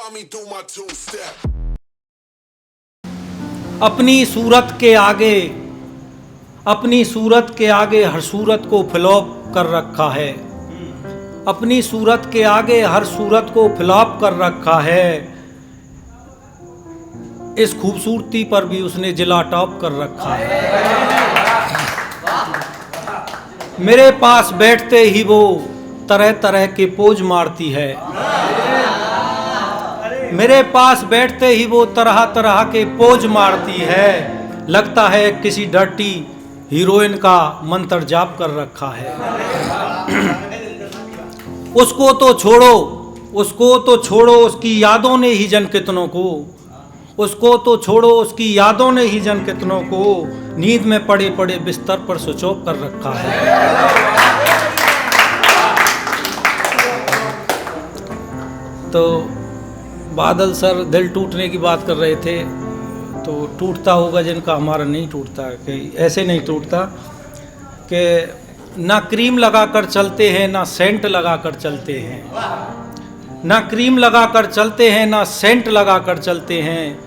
saw me do my two-step. अपनी सूरत के आगे हर सूरत को फ्लॉप कर रखा है। अपनी सूरत के आगे हर सूरत को फ्लॉप कर रखा है। इस खूबसूरती पर भी उसने जिला टॉप कर रखा है। मेरे पास बैठते ही वो तरह तरह के पोज मारती है। मेरे पास बैठते ही वो तरह तरह के पोज मारती है। लगता है किसी डर्टी हीरोइन का मंत्र जाप कर रखा है। उसको तो छोड़ो उसकी यादों ने ही जन कितनों को, उसको तो छोड़ो उसकी यादों ने ही जन कितनों को नींद में पड़े पड़े बिस्तर पर स्विच ऑफ कर रखा है। तो बादल सर दिल टूटने की बात कर रहे थे, तो टूटता होगा जिनका, हमारा नहीं टूटता। कि ऐसे नहीं टूटता कि ना क्रीम लगा कर चलते हैं ना सेंट लगा कर चलते हैं, ना क्रीम लगा कर चलते हैं ना सेंट लगा कर चलते हैं,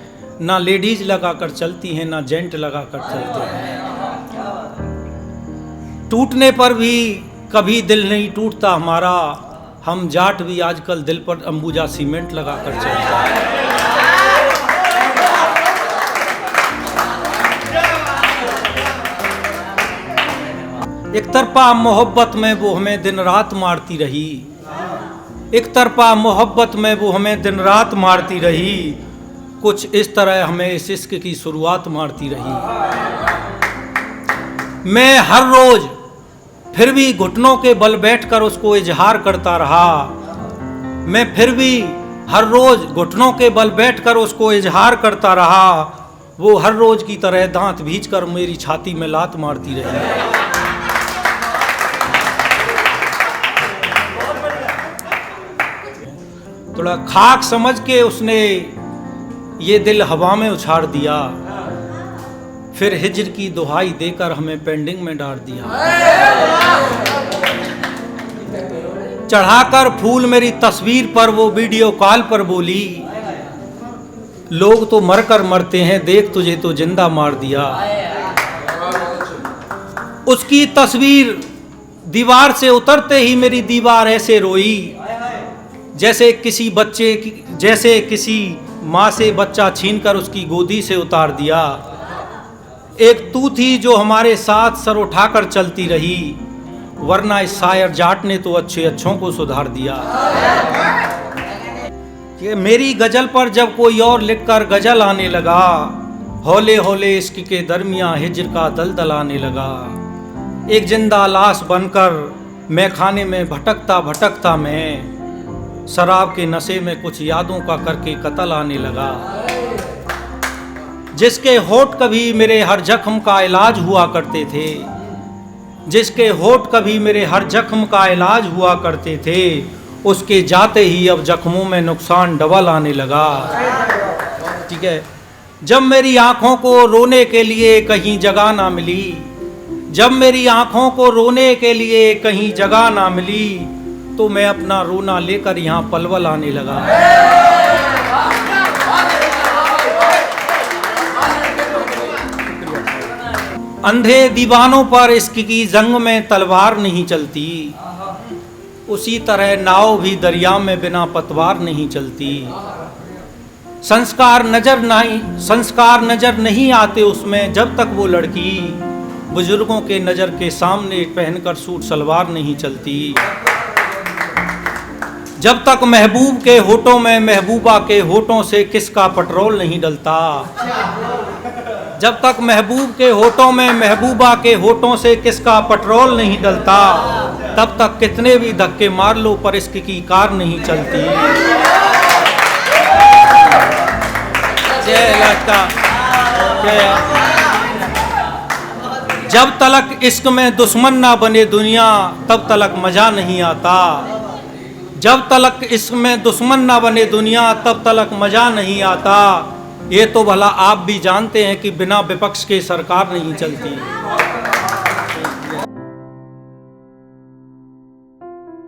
ना लेडीज लगा कर चलती हैं ना जेंट लगा कर चलते हैं। टूटने पर भी कभी दिल नहीं टूटता हमारा, हम जाट भी आजकल दिल पर अंबुजा सीमेंट लगा कर चलते हैं। एक तरफा मोहब्बत में वो हमें दिन रात मारती रही, एक तरफा मोहब्बत में वो हमें दिन रात मारती रही, कुछ इस तरह हमें इस इश्क की शुरुआत मारती रही। मैं हर रोज फिर भी घुटनों के बल बैठकर उसको इजहार करता रहा। मैं फिर भी हर रोज घुटनों के बल बैठकर उसको इजहार करता रहा। वो हर रोज की तरह दांत भींचकर मेरी छाती में लात मारती रही। थोड़ा खाक समझ के उसने ये दिल हवा में उछाड़ दिया, फिर हिज्र की दुहाई देकर हमें पेंडिंग में डाल दिया। चढ़ाकर फूल मेरी तस्वीर पर वो वीडियो कॉल पर बोली, लोग तो मरकर मरते हैं, देख तुझे तो जिंदा मार दिया। उसकी तस्वीर दीवार से उतरते ही मेरी दीवार ऐसे रोई जैसे किसी माँ से बच्चा छीनकर उसकी गोदी से उतार दिया। एक तू थी जो हमारे साथ सर उठाकर चलती रही, वरना इस शायर जाट ने तो अच्छे अच्छों को सुधार दिया। कि मेरी गजल पर जब कोई और लिखकर गजल आने लगा, हौले हौले इश्क के दरमियां हिज्र का दलदल आने लगा। एक जिंदा लाश बनकर मैं खाने में भटकता मैं, शराब के नशे में कुछ यादों का करके कत्ल आने लगा। जिसके होठ कभी मेरे हर जख्म का इलाज हुआ करते थे, जिसके होठ कभी मेरे हर जख्म का इलाज हुआ करते थे, उसके जाते ही अब जख्मों में नुकसान डबल आने लगा। ठीक है। जब मेरी आंखों को रोने के लिए कहीं जगह ना मिली, जब मेरी आंखों को रोने के लिए कहीं जगह ना मिली, तो मैं अपना रोना लेकर यहाँ पलवल आने लगा। अंधे दीवानों पर इश्क की जंग में तलवार नहीं चलती, उसी तरह नाव भी दरिया में बिना पतवार नहीं चलती। संस्कार नजर नहीं आते उसमें जब तक वो लड़की बुजुर्गों के नजर के सामने पहनकर सूट सलवार नहीं चलती। जब तक महबूब के होठों में महबूबा के होठों से किसका पेट्रोल नहीं डलता, जब तक महबूब के होठों में महबूबा के होठों से किसका पेट्रोल नहीं डलता, तब तक कितने भी धक्के मार लो पर इश्क की कार नहीं चलती। जय लड़का जय। जब तलक इश्क में दुश्मन ना बने दुनिया, तब तलक मजा नहीं आता। जब तलक इश्क में दुश्मन ना बने दुनिया, तब तलक मजा नहीं आता। ये तो भला आप भी जानते हैं कि बिना विपक्ष के सरकार नहीं चलती।